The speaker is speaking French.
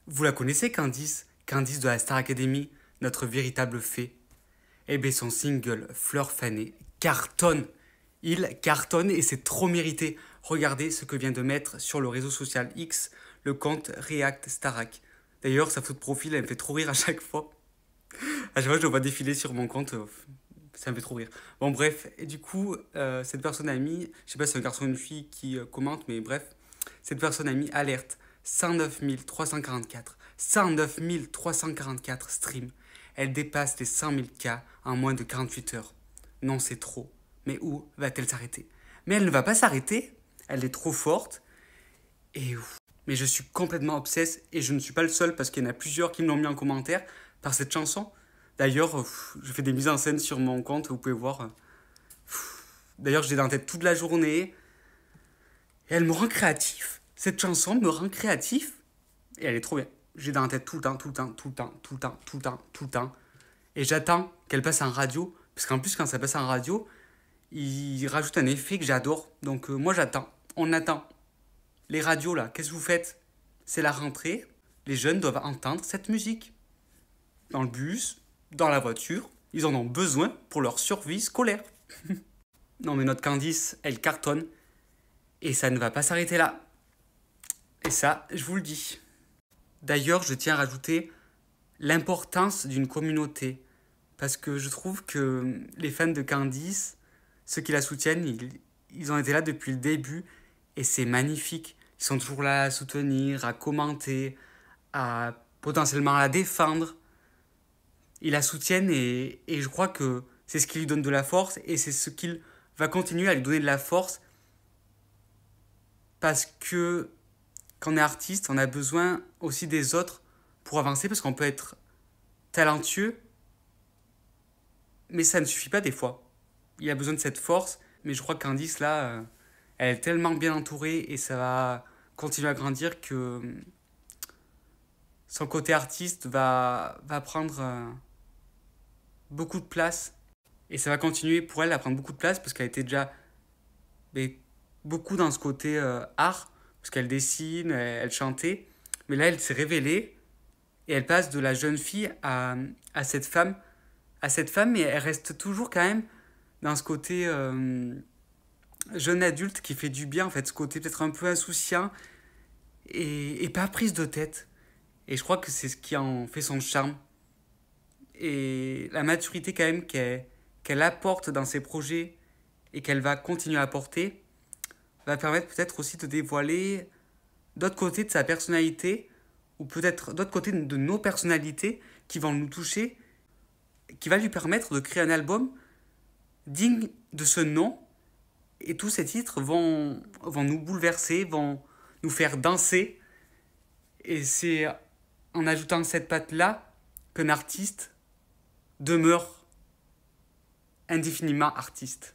Vous la connaissez, Candice? Candice de la Star Academy, notre véritable fée. Eh bien, son single Fleur fanée cartonne. Il cartonne et c'est trop mérité. Regardez ce que vient de mettre sur le réseau social X le compte React Starac. D'ailleurs, sa photo de profil, elle me fait trop rire à chaque fois. À chaque fois, je le vois défiler sur mon compte. Ça me fait trop rire. Bon, bref. Et du coup, cette personne a mis, je sais pas si c'est un garçon ou une fille qui commente, mais bref, cette personne a mis alerte 109 344. 109 344 streams. Elle dépasse les 100 000 cas en moins de 48 heures. Non, c'est trop. Mais où va-t-elle s'arrêter? Mais elle ne va pas s'arrêter. Elle est trop forte. Et ouf. Mais je suis complètement obsesse et je ne suis pas le seul parce qu'il y en a plusieurs qui me l'ont mis en commentaire par cette chanson. D'ailleurs, je fais des mises en scène sur mon compte, vous pouvez voir. D'ailleurs, je l'ai dans la tête toute la journée. Et elle me rend créatif. Cette chanson me rend créatif. Et elle est trop bien. J'ai dans la tête tout le temps, tout le temps, tout le temps, tout le temps, tout le temps, tout le temps. Et j'attends qu'elle passe en radio. Parce qu'en plus, quand ça passe en radio, il rajoute un effet que j'adore. Donc moi, j'attends. On attend. Les radios, là, qu'est-ce que vous faites? C'est la rentrée. Les jeunes doivent entendre cette musique. Dans le bus, dans la voiture. Ils en ont besoin pour leur survie scolaire. Non, mais notre Candice, elle cartonne. Et ça ne va pas s'arrêter là. Et ça, je vous le dis. D'ailleurs, je tiens à rajouter l'importance d'une communauté. Parce que je trouve que les fans de Candice, ceux qui la soutiennent, ils ont été là depuis le début. Et c'est magnifique. Ils sont toujours là à soutenir, à commenter, à potentiellement la défendre. Ils la soutiennent et je crois que c'est ce qui lui donne de la force et c'est ce qui va continuer à lui donner de la force parce que quand on est artiste, on a besoin aussi des autres pour avancer parce qu'on peut être talentueux, mais ça ne suffit pas des fois. Il a besoin de cette force, mais je crois que Candice, là, elle est tellement bien entourée et ça va continuer à grandir que son côté artiste va prendre beaucoup de place. Et ça va continuer pour elle à prendre beaucoup de place parce qu'elle était déjà beaucoup dans ce côté art, parce qu'elle dessine, elle chantait. Mais là, elle s'est révélée et elle passe de la jeune fille à cette femme. À cette femme, mais elle reste toujours quand même dans ce côté jeune adulte qui fait du bien, en fait, ce côté peut-être un peu insouciant et pas prise de tête. Et je crois que c'est ce qui en fait son charme. Et la maturité quand même qu'elle apporte dans ses projets et qu'elle va continuer à apporter va permettre peut-être aussi de dévoiler d'autres côtés de sa personnalité ou peut-être d'autres côtés de nos personnalités qui vont nous toucher, qui va lui permettre de créer un album digne de ce nom. Et tous ces titres vont nous bouleverser, vont nous faire danser. Et c'est en ajoutant cette patte-là qu'un artiste demeure indéfiniment artiste.